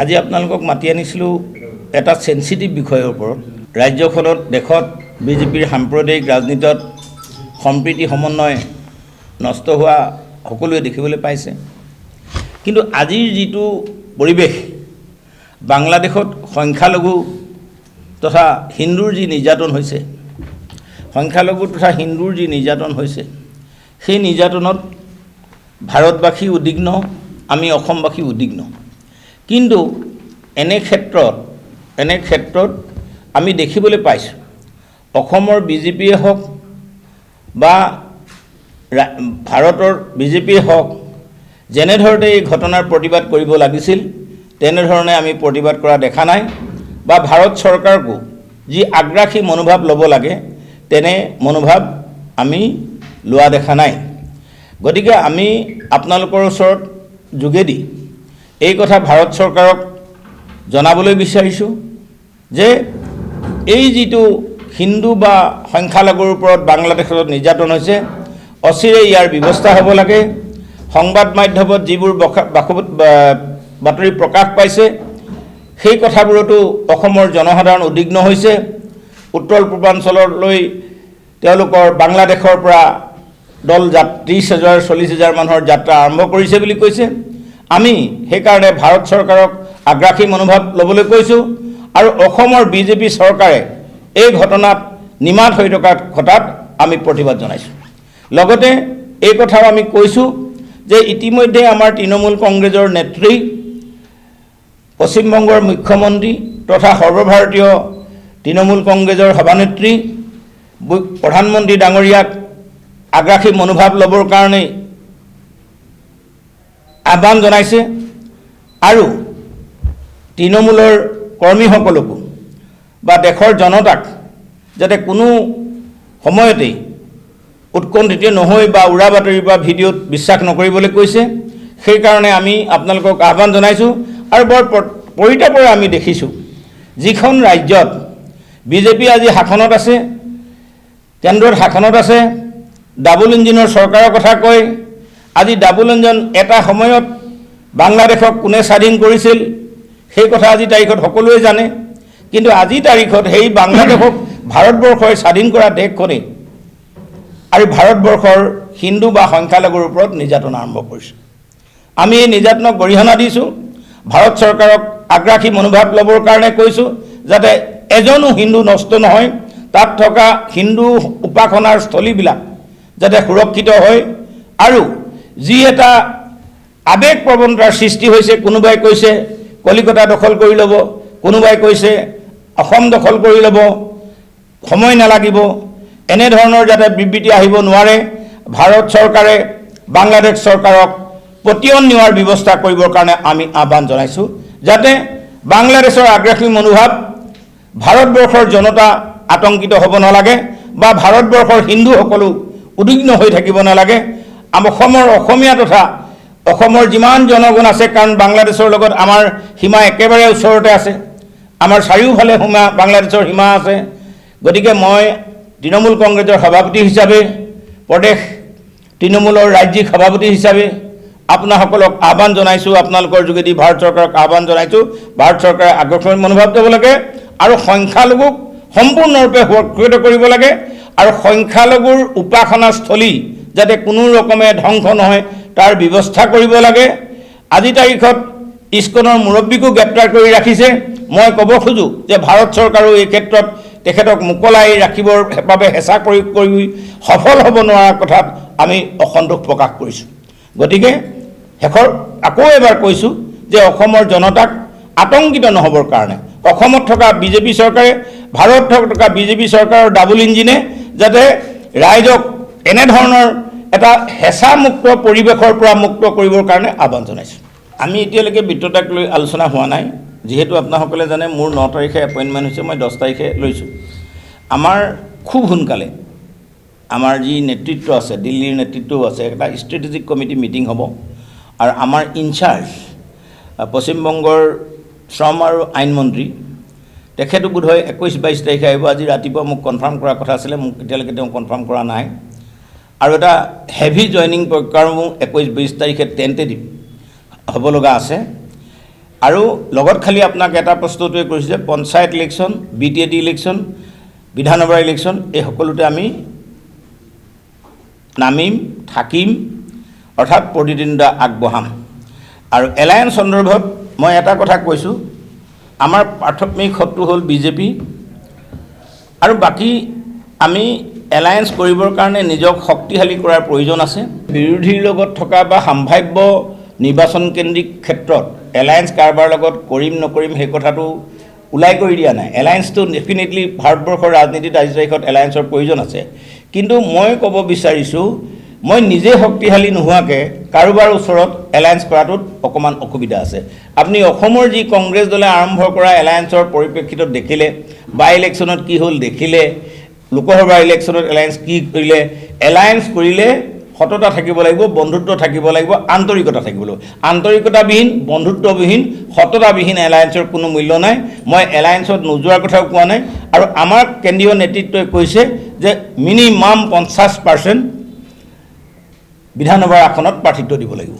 আজি আপোনালোকক মাতি আনিছিলোঁ এটা সেনসিটিভ বিষয়ৰ ওপৰত। ৰাজ্যখনত দেশত বিজেপিৰ সাম্প্ৰদায়িক ৰাজনীতিত সম্প্ৰীতি সমন্বয় নষ্ট হোৱা সকলোৱে দেখিবলৈ পাইছে। কিন্তু আজিৰ যিটো পৰিৱেশ, বাংলাদেশত সংখ্যালঘু তথা হিন্দুৰ যি নিৰ্যাতন হৈছে, সংখ্যালঘু তথা হিন্দুৰ যি নিৰ্যাতন হৈছে, সেই নিৰ্যাতনত ভাৰতবাসী উদ্বিগ্ন, আমি অসমবাসী উদ্বিগ্ন। কিন্তু এনে ক্ষেত্ৰত আমি দেখিবলৈ পাইছোঁ অসমৰ বিজেপিয়ে হওক বা ভাৰতৰ বিজেপিয়ে হওক যেনেধৰণে এই ঘটনাৰ প্ৰতিবাদ কৰিব লাগিছিল তেনেধৰণে আমি প্ৰতিবাদ কৰা দেখা নাই, বা ভাৰত চৰকাৰকো যি আগ্ৰাসী মনোভাৱ ল'ব লাগে তেনে মনোভাৱ আমি লোৱা দেখা নাই। গতিকে আমি আপোনালোকৰ ওচৰত যোগেদি এই কথা ভাৰত চৰকাৰক জনাবলৈ বিচাৰিছোঁ যে এই যিটো হিন্দু বা সংখ্যালঘুৰ ওপৰত বাংলাদেশত নিৰ্যাতন হৈছে, অচিৰে ইয়াৰ ব্যৱস্থা হ'ব লাগে। সংবাদ মাধ্যমত যিবোৰ বাতৰি প্ৰকাশ পাইছে সেই কথাবোৰতো অসমৰ জনসাধাৰণ উদ্বিগ্ন হৈছে। উত্তৰ পূৰ্বাঞ্চললৈ তেওঁলোকৰ বাংলাদেশৰ পৰা দল 30,000 40,000 মানুহৰ যাত্ৰা আৰম্ভ কৰিছে বুলি কৈছে। আমি সেইকাৰণে ভাৰত চৰকাৰক আগ্ৰাসী মনোভাৱ ল'বলৈ কৈছোঁ আৰু অসমৰ বিজেপি চৰকাৰে এই ঘটনাত নিমাত হৈ থকা কথাত আমি প্ৰতিবাদ জনাইছোঁ। লগতে এই কথাও আমি কৈছোঁ যে ইতিমধ্যে আমাৰ তৃণমূল কংগ্ৰেছৰ নেত্ৰী, পশ্চিমবংগৰ মুখ্যমন্ত্ৰী তথা সৰ্বভাৰতীয় তৃণমূল কংগ্ৰেছৰ সভানেত্ৰী প্ৰধানমন্ত্ৰী ডাঙৰীয়াক আগ্ৰাসী মনোভাৱ ল'বৰ কাৰণে আহ্বান জনাইছে আৰু তৃণমূলৰ কৰ্মীসকলকো বা দেশৰ জনতাক যাতে কোনো সময়তেই উৎকণ্ঠিত নহৈ বা উৰা বাতৰি বা ভিডিঅ'ত বিশ্বাস নকৰিবলৈ কৈছে। সেইকাৰণে আমি আপোনালোকক আহ্বান জনাইছোঁ। আৰু বৰ পৰিতাপৰে আমি দেখিছোঁ যিখন ৰাজ্যত বিজেপি আজি শাসনত আছে, কেন্দ্ৰত শাসনত আছে, ডাবল ইঞ্জিনৰ চৰকাৰৰ কথা কয়। আজি ডাবল ইঞ্জিন এটা সময়ত বাংলাদেশক কোনে স্বাধীন কৰিছিল সেই কথা আজি তাৰিখত সকলোৱে জানে। কিন্তু আজি তাৰিখত সেই বাংলাদেশক ভাৰতবৰ্ষই স্বাধীন কৰা দেশখনেই আৰু ভাৰতবৰ্ষৰ হিন্দু বা সংখ্যালঘুৰ ওপৰত নিৰ্যাতন আৰম্ভ কৰিছে। আমি এই নিৰ্যাতনক গৰিহণা দিছোঁ। ভাৰত চৰকাৰক আগ্ৰাসী মনোভাৱ ল'বৰ কাৰণে কৈছোঁ যাতে এজনো হিন্দু নষ্ট নহয়, তাত থকা হিন্দু উপাসনাৰ স্থলীবিলাক যাতে সুৰক্ষিত হয়। আৰু যি এটা আৱেগ প্ৰৱণতাৰ সৃষ্টি হৈছে, কোনোবাই কৈছে কলিকতা দখল কৰি ল'ব, কোনোবাই কৈছে অসম দখল কৰি ল'ব, সময় নালাগিব, এনেধৰণৰ যাতে বিবৃতি আহিব নোৱাৰে। ভাৰত চৰকাৰে বাংলাদেশ চৰকাৰক পতিয়ন নিয়াৰ ব্যৱস্থা কৰিবৰ কাৰণে আমি আহ্বান জনাইছোঁ যাতে বাংলাদেশৰ আগ্ৰাসী মনোভাৱ ভাৰতবৰ্ষৰ জনতা আতংকিত হ'ব নালাগে বা ভাৰতবৰ্ষৰ হিন্দুসকলো উদ্বিগ্ন হৈ থাকিব নালাগে। অসমৰ অসমীয়া তথা অসমৰ যিমান জনগণ আছে, কাৰণ বাংলাদেশৰ লগত আমাৰ সীমা একেবাৰে ওচৰতে আছে, আমাৰ চাৰিওফালে বাংলাদেশৰ সীমা আছে। গতিকে মই তৃণমূল কংগ্ৰেছৰ সভাপতি হিচাপে, প্ৰদেশ তৃণমূলৰ ৰাজ্যিক সভাপতি হিচাপে আপোনাসকলক আহ্বান জনাইছোঁ, আপোনালোকৰ যোগেদি ভাৰত চৰকাৰক আহ্বান জনাইছোঁ, ভাৰত চৰকাৰে আগ্ৰাসী মনোভাৱ ল'ব লাগে আৰু সংখ্যালঘুক সম্পূৰ্ণৰূপে সুৰক্ষিত কৰিব লাগে আৰু সংখ্যালঘুৰ উপাসনাস্থলী যাতে কোনো ৰকমে ধ্বংস নহয় তাৰ ব্যৱস্থা কৰিব লাগে। আজি তাৰিখত ইস্কনৰ মুৰব্বীকো গ্ৰেপ্তাৰ কৰি ৰাখিছে। মই ক'ব খোজোঁ যে ভাৰত চৰকাৰেও এই ক্ষেত্ৰত তেখেতক মোকলাই ৰাখিবৰ বাবে হেঁচা প্ৰয়োগ কৰি সফল হ'ব নোৱাৰাৰ কথাত আমি অসন্তোষ প্ৰকাশ কৰিছোঁ। গতিকে শেষৰ আকৌ এবাৰ কৈছোঁ যে অসমৰ জনতাক আতংকিত নহ'বৰ কাৰণে অসমত থকা বিজেপি চৰকাৰে, ভাৰতত থকা বিজেপি চৰকাৰৰ ডাবল ইঞ্জিনে যাতে ৰাইজক এনেধৰণৰ এটা হেঁচামুক্ত পৰিৱেশৰ পৰা মুক্ত কৰিবৰ কাৰণে আহ্বান জনাইছোঁ। আমি এতিয়ালৈকে বিত্ততাক লৈ আলোচনা হোৱা নাই, যিহেতু আপোনাসকলে জানে মোৰ 9 তাৰিখে এপইণ্টমেণ্ট হৈছে, মই 10 তাৰিখে লৈছোঁ। আমাৰ খুব সোনকালে আমাৰ যি নেতৃত্ব আছে, দিল্লীৰ নেতৃত্বও আছে, এটা ষ্ট্ৰেটেজিক কমিটি মিটিং হ'ব আৰু আমাৰ ইনচাৰ্জ পশ্চিমবংগৰ শ্ৰম আৰু আইন মন্ত্ৰী তেখেতো বোধহয় 21-22 তাৰিখে আহিব। আজি ৰাতিপুৱা মোক কনফাৰ্ম কৰাৰ কথা আছিলে, মোক এতিয়ালৈকে তেওঁ কনফাৰ্ম কৰা নাই। আৰু এটা হেভি জইনিং প্ৰক্ৰিয়াও 21-22 তাৰিখে টেণ্টেটিভ হ'ব লগা আছে। আৰু লগত খালি আপোনাক এটা প্ৰশ্নটোৱে কৰিছে যে পঞ্চায়ত ইলেকশ্যন, BTAT ইলেকশ্যন, বিধানসভা ইলেকশ্যন এই সকলোতে আমি নামিম, থাকিম, অৰ্থাৎ প্ৰতিদ্বন্দ্বিতা আগবঢ়াম। আৰু এলায়েন্স সন্দৰ্ভত মই এটা কথা কৈছোঁ, আমাৰ প্ৰাথমিক শত্ৰু হ'ল বিজেপি, আৰু বাকী আমি এলায়েন্স কৰিবৰ কাৰণে নিজক শক্তিশালী কৰাৰ প্ৰয়োজন আছে। বিৰোধীৰ লগত থকা বা সাম্ভাব্য নিৰ্বাচন কেন্দ্ৰিক ক্ষেত্ৰত এলায়েন্স কাৰোবাৰ লগত কৰিম নকৰিম সেই কথাটো ওলাই কৰি দিয়া নাই। এলায়েন্সটো ডেফিনেটলি ভাৰতবৰ্ষৰ ৰাজনীতিত আজি তাৰিখত এলায়েন্সৰ প্ৰয়োজন আছে, কিন্তু মই ক'ব বিচাৰিছোঁ মই নিজে শক্তিশালী নোহোৱাকৈ কাৰোবাৰ ওচৰত এলায়েন্স কৰাটোত অকণমান অসুবিধা আছে। আপুনি অসমৰ যি কংগ্ৰেছ দলে আৰম্ভ কৰা এলায়েন্সৰ পৰিপ্ৰেক্ষিতত দেখিলে, বাই ইলেকশ্যনত কি হ'ল দেখিলে, লোকসভা ইলেকশ্যনত এলায়েন্স কি কৰিলে। এলায়েন্স কৰিলে সততা থাকিব লাগিব, বন্ধুত্ব থাকিব লাগিব, আন্তৰিকতা থাকিব লাগিব। আন্তৰিকতাবিহীন, বন্ধুত্ববিহীন, সততাবিহীন এলায়েন্সৰ কোনো মূল্য নাই। মই এলায়েন্সত নোযোৱাৰ কথাও কোৱা নাই, আৰু আমাৰ কেন্দ্ৰীয় নেতৃত্বই কৈছে যে মিনিমাম 50% বিধানসভাৰ আসনত প্ৰাৰ্থিত্ব দিব লাগিব।